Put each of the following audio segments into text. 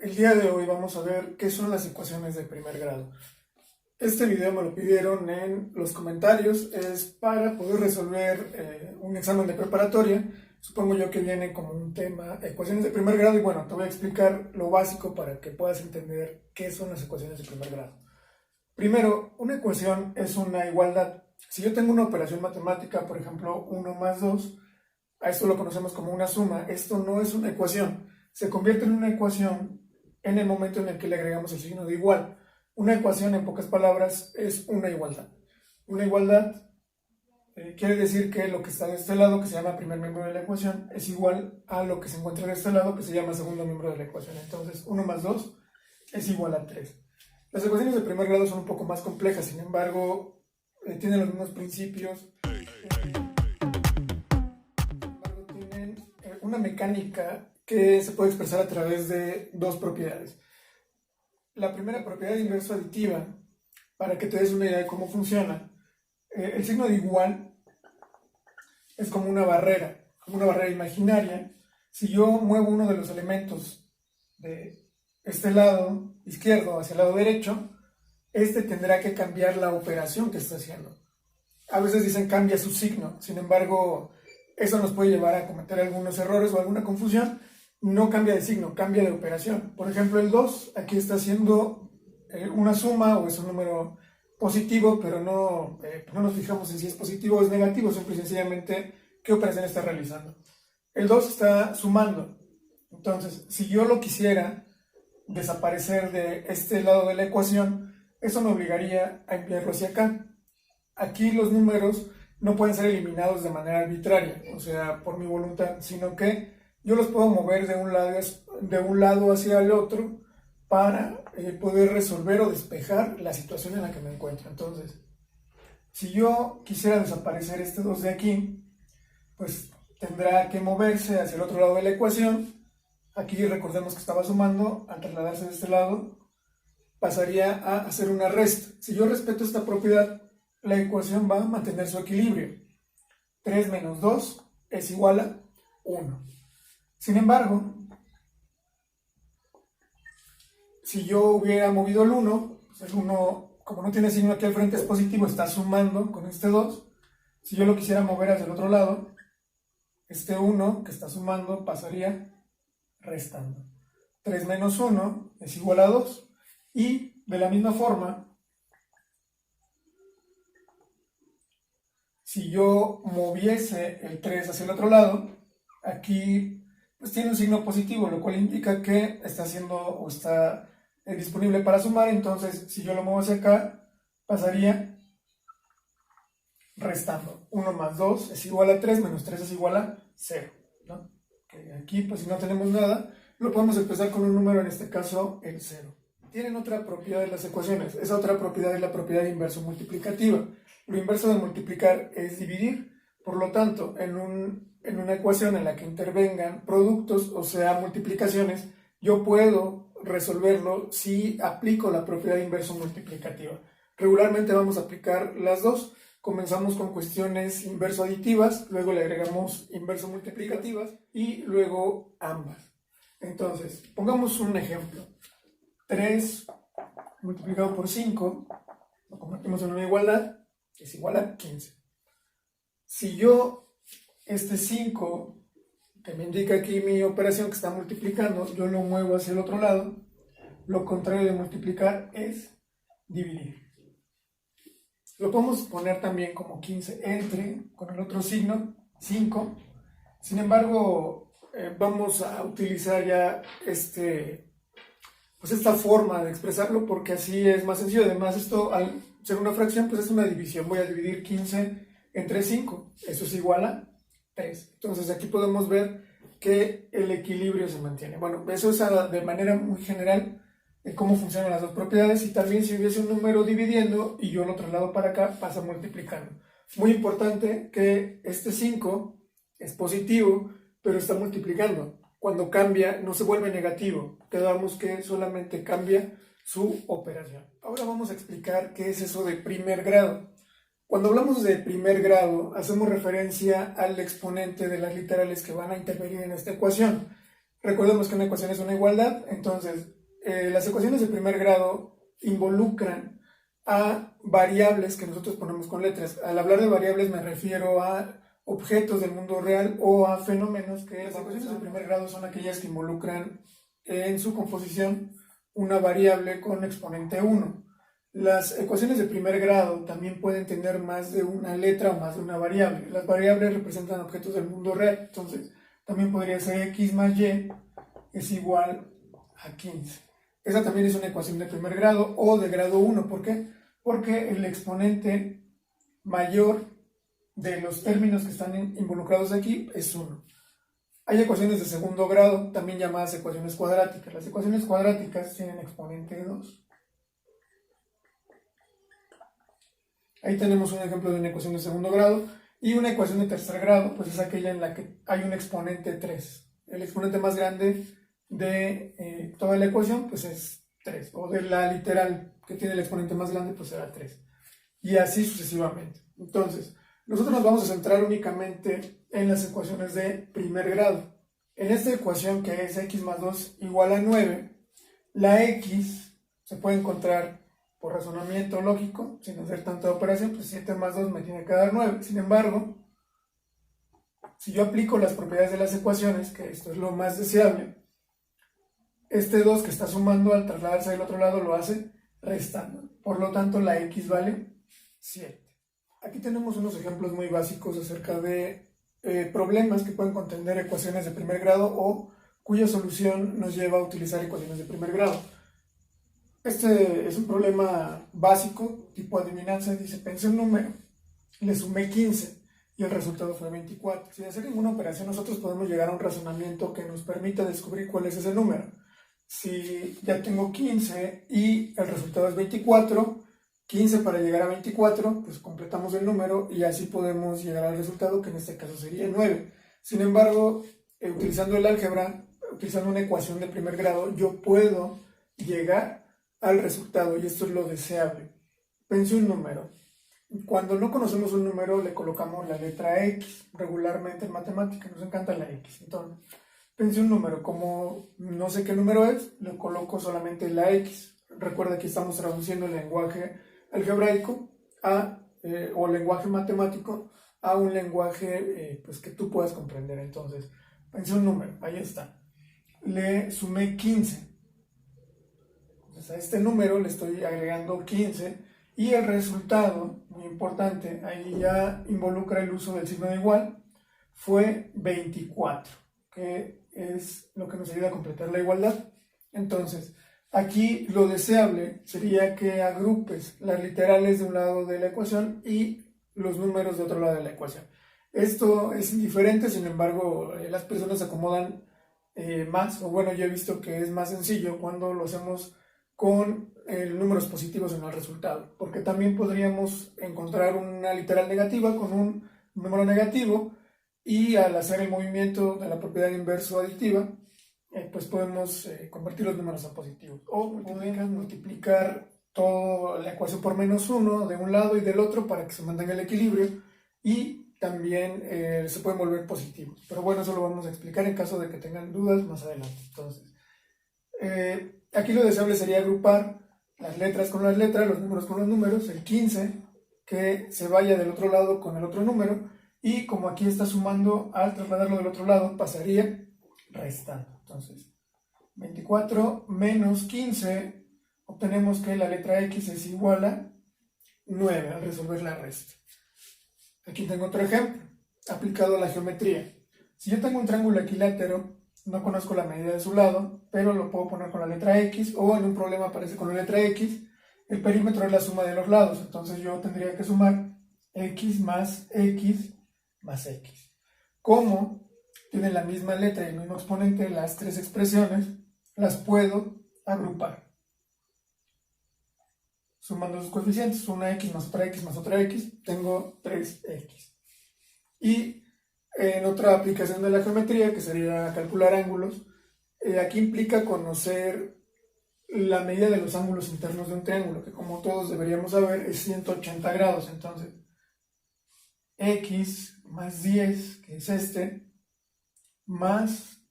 El día de hoy vamos a ver qué son las ecuaciones de primer grado. Este video me lo pidieron en los comentarios, es para poder resolver un examen de preparatoria. Supongo yo que viene como un tema ecuaciones de primer grado y bueno, te voy a explicar lo básico para que puedas entender qué son las ecuaciones de primer grado. Primero, una ecuación es una igualdad. Si yo tengo una operación matemática, por ejemplo, 1 más 2, a esto lo conocemos como una suma. Esto no es una ecuación. Se convierte en una ecuación en el momento en el que le agregamos el signo de igual. Una ecuación, en pocas palabras, es una igualdad. Una igualdad quiere decir que lo que está de este lado, que se llama primer miembro de la ecuación, es igual a lo que se encuentra de este lado, que se llama segundo miembro de la ecuación. Entonces, 1 más 2 es igual a 3. Las ecuaciones de primer grado son un poco más complejas, sin embargo, tienen los mismos principios. Tienen una mecánica que se puede expresar a través de dos propiedades. La primera propiedad inverso aditiva, para que te des una idea de cómo funciona, el signo de igual es como una barrera imaginaria. Si yo muevo uno de los elementos de este lado izquierdo hacia el lado derecho, este tendrá que cambiar la operación que está haciendo. A veces dicen cambia su signo, sin embargo, eso nos puede llevar a cometer algunos errores o alguna confusión. No cambia de signo, cambia de operación. Por ejemplo, el 2 aquí está haciendo una suma o es un número positivo, pero no nos fijamos en si es positivo o es negativo, simple y sencillamente qué operación está realizando. El 2 está sumando. Entonces, si yo lo quisiera desaparecer de este lado de la ecuación, eso me obligaría a enviarlo hacia acá. Aquí los números no pueden ser eliminados de manera arbitraria, o sea, por mi voluntad, sino que yo los puedo mover de un lado hacia el otro para poder resolver o despejar la situación en la que me encuentro. Entonces, si yo quisiera desaparecer este 2 de aquí, pues tendrá que moverse hacia el otro lado de la ecuación. Aquí recordemos que estaba sumando, al trasladarse de este lado, pasaría a hacer una resta. Si yo respeto esta propiedad, la ecuación va a mantener su equilibrio. 3 menos 2 es igual a 1. Sin embargo, si yo hubiera movido el 1, pues el 1, como no tiene signo aquí al frente, es positivo, está sumando con este 2. Si yo lo quisiera mover hacia el otro lado, este 1 que está sumando pasaría restando. 3 menos 1 es igual a 2. Y de la misma forma, si yo moviese el 3 hacia el otro lado, aquí pues tiene un signo positivo, lo cual indica que está haciendo o está disponible para sumar. Entonces, si yo lo muevo hacia acá, pasaría restando. 1 más 2 es igual a 3, menos 3 es igual a 0, ¿no? Aquí, pues si no tenemos nada, lo podemos expresar con un número, en este caso el 0. Tienen otra propiedad de las ecuaciones. Esa otra propiedad es la propiedad inverso multiplicativa. Lo inverso de multiplicar es dividir. Por lo tanto, en una ecuación en la que intervengan productos, o sea, multiplicaciones, yo puedo resolverlo si aplico la propiedad inverso multiplicativa. Regularmente vamos a aplicar las dos. Comenzamos con cuestiones inverso aditivas, luego le agregamos inverso multiplicativas y luego ambas. Entonces, pongamos un ejemplo. 3 multiplicado por 5, lo convertimos en una igualdad, que es igual a 15. Si yo, este 5, que me indica aquí mi operación que está multiplicando, yo lo muevo hacia el otro lado, lo contrario de multiplicar es dividir. Lo podemos poner también como 15 entre, con el otro signo, 5. Sin embargo, vamos a utilizar ya esta forma de expresarlo porque así es más sencillo. Además, esto al ser una fracción, pues es una división. Voy a dividir 15 entre 5. Eso es igual a 3. Entonces aquí podemos ver que el equilibrio se mantiene. Bueno, eso es de manera muy general de cómo funcionan las dos propiedades. Y también si hubiese un número dividiendo y yo lo traslado para acá, pasa multiplicando. Muy importante que este 5 es positivo, pero está multiplicando. Cuando cambia, no se vuelve negativo. Quedamos que solamente cambia su operación. Ahora vamos a explicar qué es eso de primer grado. Cuando hablamos de primer grado, hacemos referencia al exponente de las literales que van a intervenir en esta ecuación. Recordemos que una ecuación es una igualdad, entonces las ecuaciones de primer grado involucran a variables que nosotros ponemos con letras. Al hablar de variables me refiero a objetos del mundo real o a fenómenos que las ecuaciones de primer grado son aquellas que involucran en su composición una variable con exponente 1. Las ecuaciones de primer grado también pueden tener más de una letra o más de una variable. Las variables representan objetos del mundo real, entonces también podría ser x más y es igual a 15. Esa también es una ecuación de primer grado o de grado 1. ¿Por qué? Porque el exponente mayor de los términos que están involucrados aquí es 1. Hay ecuaciones de segundo grado, también llamadas ecuaciones cuadráticas. Las ecuaciones cuadráticas tienen exponente 2. Ahí tenemos un ejemplo de una ecuación de segundo grado. Y una ecuación de tercer grado, pues es aquella en la que hay un exponente 3. El exponente más grande de toda la ecuación, pues es 3. O de la literal, que tiene el exponente más grande, pues será 3. Y así sucesivamente. Entonces, nosotros nos vamos a centrar únicamente en las ecuaciones de primer grado. En esta ecuación, que es x más 2 igual a 9, la x se puede encontrar por razonamiento lógico, sin hacer tanta operación, pues 7 más 2 me tiene que dar 9. Sin embargo, si yo aplico las propiedades de las ecuaciones, que esto es lo más deseable, este 2 que está sumando al trasladarse del otro lado lo hace restando. Por lo tanto, la x vale 7. Aquí tenemos unos ejemplos muy básicos acerca de problemas que pueden contener ecuaciones de primer grado o cuya solución nos lleva a utilizar ecuaciones de primer grado. Este es un problema básico, tipo adivinanza. Dice, pensé un número, le sumé 15 y el resultado fue 24. Sin hacer ninguna operación, nosotros podemos llegar a un razonamiento que nos permita descubrir cuál es ese número. Si ya tengo 15 y el resultado es 24, 15 para llegar a 24, pues completamos el número y así podemos llegar al resultado, que en este caso sería 9. Sin embargo, utilizando el álgebra, utilizando una ecuación de primer grado, yo puedo llegar al resultado y esto es lo deseable. Pensé un número. Cuando no conocemos un número le colocamos la letra X. Regularmente en matemática nos encanta la X. Entonces, pensé un número. Como no sé qué número es, le coloco solamente la X. Recuerda que estamos traduciendo el lenguaje algebraico o lenguaje matemático a un lenguaje pues, que tú puedas comprender. Entonces, pensé un número. Ahí está. Le sumé 15. Entonces a este número le estoy agregando 15 y el resultado, muy importante, ahí ya involucra el uso del signo de igual, fue 24, que es lo que nos ayuda a completar la igualdad. Entonces, aquí lo deseable sería que agrupes las literales de un lado de la ecuación y los números de otro lado de la ecuación. Esto es indiferente, sin embargo, las personas se acomodan más, o bueno, yo he visto que es más sencillo cuando lo hacemos con números positivos en el resultado, porque también podríamos encontrar una literal negativa con un número negativo y al hacer el movimiento de la propiedad inverso aditiva, pues podemos convertir los números a positivos o multiplicar toda la ecuación por menos 1 de un lado y del otro para que se mantenga el equilibrio y también se pueden volver positivos. Pero bueno, eso lo vamos a explicar en caso de que tengan dudas más adelante. Entonces, aquí lo deseable sería agrupar las letras con las letras, los números con los números, el 15 que se vaya del otro lado con el otro número y como aquí está sumando, al trasladarlo del otro lado pasaría restando. Entonces 24 menos 15, obtenemos que la letra X es igual a 9 al resolver la resta. Aquí tengo otro ejemplo aplicado a la geometría. Si yo tengo un triángulo equilátero, no conozco la medida de su lado, pero lo puedo poner con la letra X, o en un problema aparece con la letra X. El perímetro es la suma de los lados, entonces yo tendría que sumar X más X más X. Como tienen la misma letra y el mismo exponente, las tres expresiones las puedo agrupar sumando sus coeficientes, una X más otra X, tengo 3X. Y en otra aplicación de la geometría, que sería calcular ángulos, aquí implica conocer la medida de los ángulos internos de un triángulo, que como todos deberíamos saber es 180 grados. Entonces, X más 10, que es este, más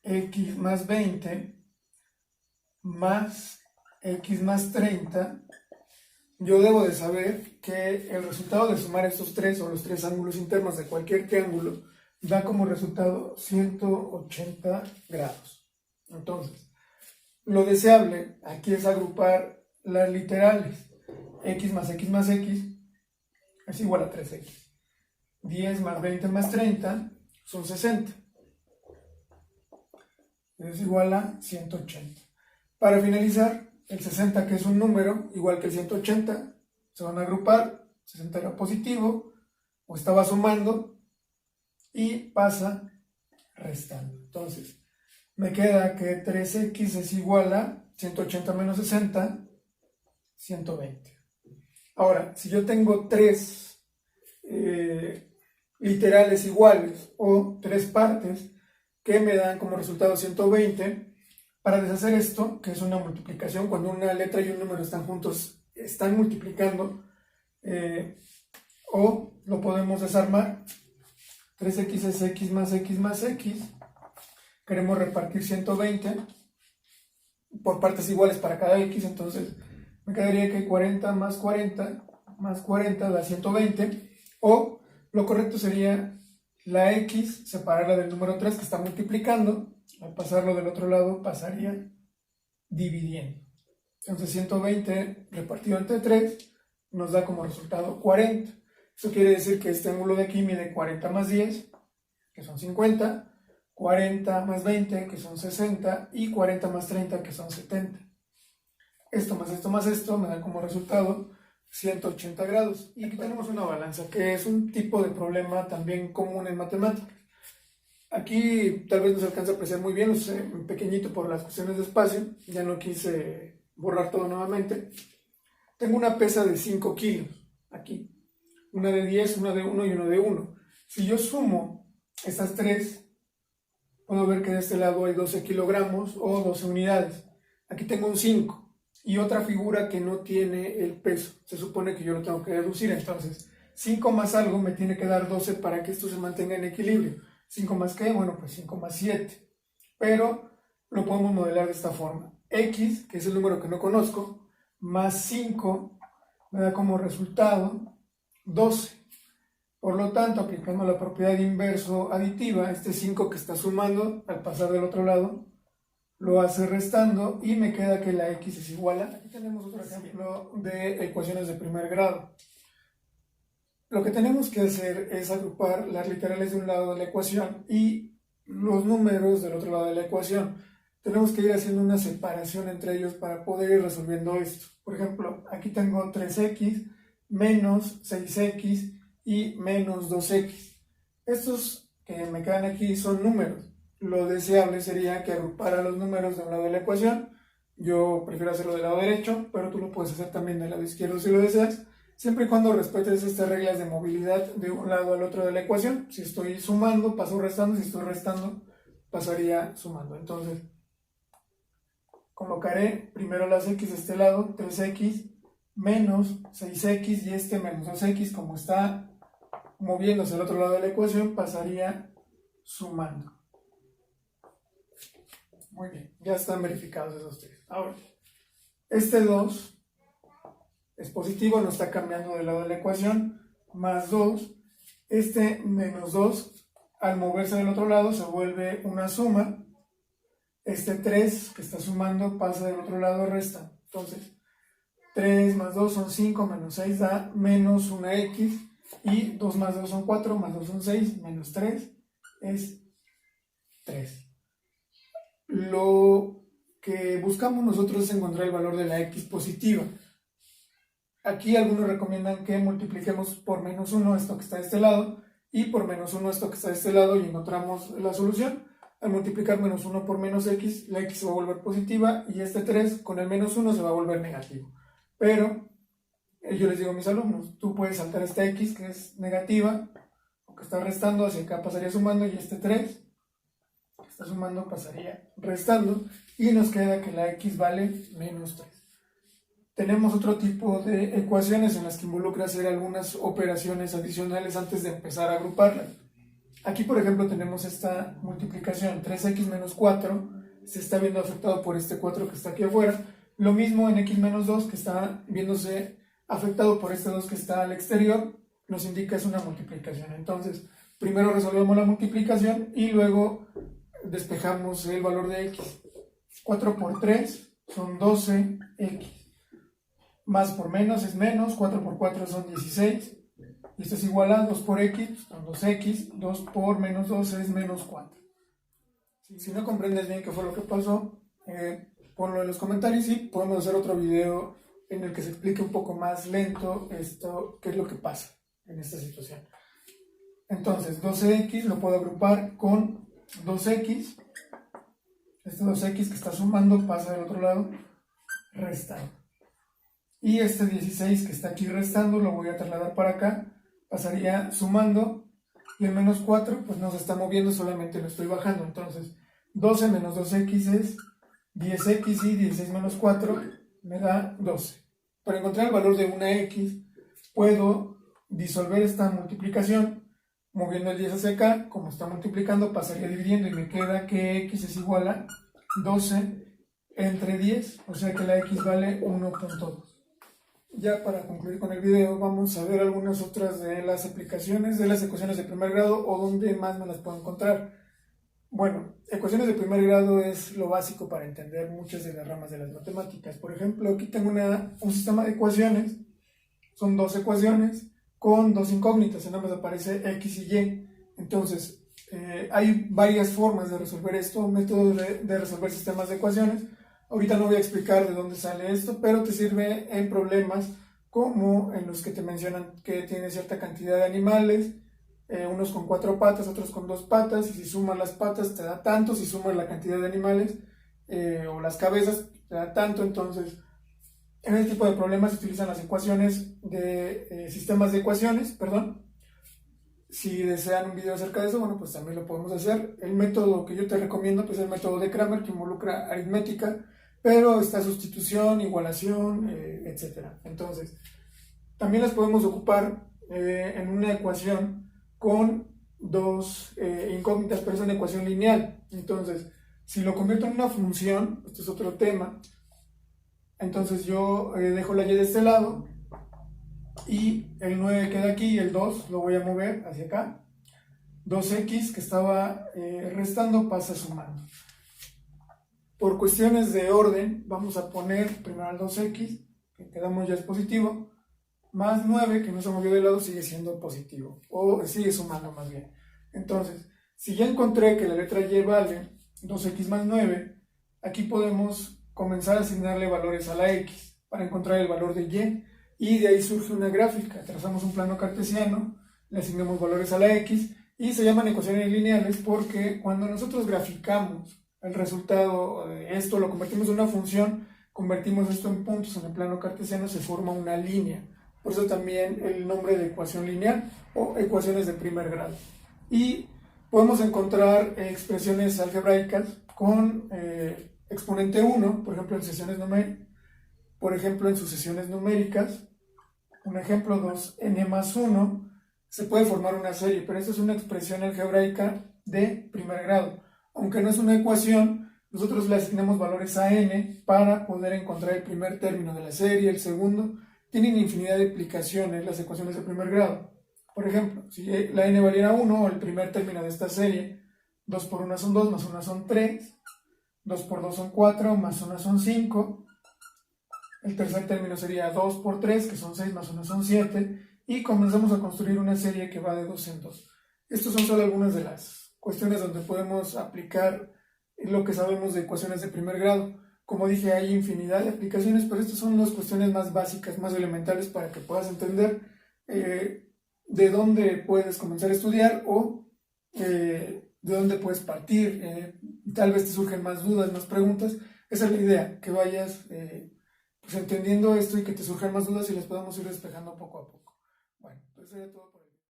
x más 20 más x más 30, yo debo de saber que el resultado de sumar estos tres o los tres ángulos internos de cualquier triángulo da como resultado 180 grados. Entonces, lo deseable aquí es agrupar las literales. X más x más x es igual a 3x. 10 más 20 más 30 son 60. Es igual a 180. Para finalizar, el 60, que es un número, igual que el 180, se van a agrupar. 60 era positivo, o estaba sumando, y pasa restando. Entonces, me queda que 3x es igual a 180 menos 60, 120. Ahora, si yo tengo tres literales iguales o tres partes que me dan como resultado 120, para deshacer esto, que es una multiplicación, cuando una letra y un número están juntos, están multiplicando, o lo podemos desarmar. 3x es x más x más x. Queremos repartir 120 por partes iguales para cada x, entonces me quedaría que 40 más 40 más 40 da 120, o lo correcto sería la x separarla del número 3 que está multiplicando. Al pasarlo del otro lado pasaría dividiendo. Entonces 120 repartido entre 3 nos da como resultado 40. Eso quiere decir que este ángulo de aquí mide 40 más 10, que son 50, 40 más 20, que son 60, y 40 más 30, que son 70. Esto más esto más esto me da como resultado 180 grados. Y aquí tenemos una balanza, que es un tipo de problema también común en matemáticas. Aquí tal vez no se alcanza a apreciar muy bien, lo sé pequeñito por las cuestiones de espacio, ya no quise borrar todo nuevamente. Tengo una pesa de 5 kilos aquí, una de 10, una de 1 y una de 1. Si yo sumo estas tres, puedo ver que de este lado hay 12 kilogramos o 12 unidades. Aquí tengo un 5 y otra figura que no tiene el peso. Se supone que yo lo tengo que deducir, entonces 5 más algo me tiene que dar 12 para que esto se mantenga en equilibrio. ¿5 más qué? Bueno, pues 5 más 7. Pero lo podemos modelar de esta forma. X, que es el número que no conozco, más 5 me da como resultado 12. Por lo tanto, aplicando la propiedad inverso aditiva, este 5 que está sumando, al pasar del otro lado, lo hace restando y me queda que la x es igual a... Aquí tenemos otro ejemplo de ecuaciones de primer grado. Lo que tenemos que hacer es agrupar las literales de un lado de la ecuación y los números del otro lado de la ecuación. Tenemos que ir haciendo una separación entre ellos para poder ir resolviendo esto. Por ejemplo, aquí tengo 3x menos 6x y menos 2x. Estos que me quedan aquí son números. Lo deseable sería que agrupara los números de un lado de la ecuación. Yo prefiero hacerlo del lado derecho, pero tú lo puedes hacer también del lado izquierdo si lo deseas, siempre y cuando respetes estas reglas de movilidad de un lado al otro de la ecuación. Si estoy sumando, paso restando; si estoy restando, pasaría sumando. Entonces, colocaré primero las x de este lado, 3x menos 6x, y este menos 2x, como está moviéndose al otro lado de la ecuación, pasaría sumando. Muy bien, ya están verificados esos tres. Ahora, este 2 es positivo, no está cambiando del lado de la ecuación, más 2. Este menos 2, al moverse del otro lado, se vuelve una suma. Este 3 que está sumando pasa del otro lado, resta. Entonces, 3 más 2 son 5, menos 6 da menos una x, y 2 más 2 son 4, más 2 son 6, menos 3 es 3. Lo que buscamos nosotros es encontrar el valor de la x positiva. Aquí algunos recomiendan que multipliquemos por menos 1 esto que está de este lado y por menos 1 esto que está de este lado, y encontramos la solución. Al multiplicar menos 1 por menos x, la x se va a volver positiva y este 3 con el menos 1 se va a volver negativo. Pero yo les digo a mis alumnos, tú puedes saltar esta x que es negativa o que está restando, hacia acá pasaría sumando, y este 3 que está sumando pasaría restando, y nos queda que la x vale menos 3. Tenemos otro tipo de ecuaciones en las que involucra hacer algunas operaciones adicionales antes de empezar a agruparlas. Aquí, por ejemplo, tenemos esta multiplicación, 3x menos 4, se está viendo afectado por este 4 que está aquí afuera. Lo mismo en x menos 2, que está viéndose afectado por este 2 que está al exterior, nos indica es una multiplicación. Entonces, primero resolvemos la multiplicación y luego despejamos el valor de x. 4 por 3 son 12x. Más por menos es menos, 4 por 4 son 16. Y esto es igual a 2 por x, son 2x, 2 por menos 12 es menos 4. Si no comprendes bien qué fue lo que pasó, ponlo en los comentarios y podemos hacer otro video en el que se explique un poco más lento esto, qué es lo que pasa en esta situación. Entonces, 12x lo puedo agrupar con 2x. Este 2x que está sumando pasa del otro lado, restando. Y este 16 que está aquí restando lo voy a trasladar para acá, pasaría sumando, y el menos 4 pues no se está moviendo, solamente lo estoy bajando. Entonces 12 menos 2x es 10x y 16 menos 4 me da 12. Para encontrar el valor de una x puedo disolver esta multiplicación moviendo el 10 hacia acá. Como está multiplicando, pasaría dividiendo y me queda que x es igual a 12 entre 10, o sea que la x vale 1.2. Ya para concluir con el video, vamos a ver algunas otras de las aplicaciones de las ecuaciones de primer grado o dónde más me las puedo encontrar. Bueno, ecuaciones de primer grado es lo básico para entender muchas de las ramas de las matemáticas. Por ejemplo, aquí tengo un sistema de ecuaciones, son dos ecuaciones con dos incógnitas, en ambas aparece x y y. Entonces, hay varias formas de resolver esto, métodos de resolver sistemas de ecuaciones. Ahorita no voy a explicar de dónde sale esto, pero te sirve en problemas como en los que te mencionan que tiene cierta cantidad de animales, unos con 4 patas, otros con 2 patas, y si sumas las patas te da tanto, si sumas la cantidad de animales o las cabezas te da tanto. Entonces, en este tipo de problemas se utilizan las ecuaciones de sistemas de ecuaciones, perdón. Si desean un video acerca de eso, bueno, pues también lo podemos hacer. El método que yo te recomiendo pues es el método de Cramer, que involucra aritmética, pero está sustitución, igualación, etc. Entonces, también las podemos ocupar en una ecuación con dos incógnitas, pero es una ecuación lineal. Entonces, si lo convierto en una función, esto es otro tema, entonces yo dejo la y de este lado, y el 9 queda aquí y el 2 lo voy a mover hacia acá. 2x que estaba restando pasa sumando. Por cuestiones de orden vamos a poner primero el 2x, que quedamos ya es positivo, más 9 que no se movió de lado, sigue siendo positivo, o sigue sumando más bien. Entonces, si ya encontré que la letra y vale 2x más 9, aquí podemos comenzar a asignarle valores a la x para encontrar el valor de y de ahí surge una gráfica. Trazamos un plano cartesiano, le asignamos valores a la x y se llaman ecuaciones lineales porque cuando nosotros graficamos el resultado de esto, lo convertimos en una función, convertimos esto en puntos en el plano cartesiano, se forma una línea. Por eso también el nombre de ecuación lineal o ecuaciones de primer grado. Y podemos encontrar expresiones algebraicas con exponente 1, por ejemplo en sucesiones numéricas. Un ejemplo, 2n más 1, se puede formar una serie, pero esta es una expresión algebraica de primer grado. Aunque no es una ecuación, nosotros le asignamos valores a n para poder encontrar el primer término de la serie, el segundo. Tienen infinidad de aplicaciones las ecuaciones de primer grado. Por ejemplo, si la n valiera 1, o el primer término de esta serie, 2 por 1 son 2, más 1 son 3, 2 por 2 son 4, más 1 son 5. El tercer término sería 2 por 3, que son 6, más 1 son 7, y comenzamos a construir una serie que va de 2 en 2. Estas son solo algunas de las cuestiones donde podemos aplicar lo que sabemos de ecuaciones de primer grado. Como dije, hay infinidad de aplicaciones, pero estas son las cuestiones más básicas, más elementales para que puedas entender de dónde puedes comenzar a estudiar o de dónde puedes partir. Tal vez te surgen más dudas, más preguntas. Esa es la idea, que vayas pues entendiendo esto y que te surjan más dudas y las podamos ir despejando poco a poco. Bueno, pues eso sería todo.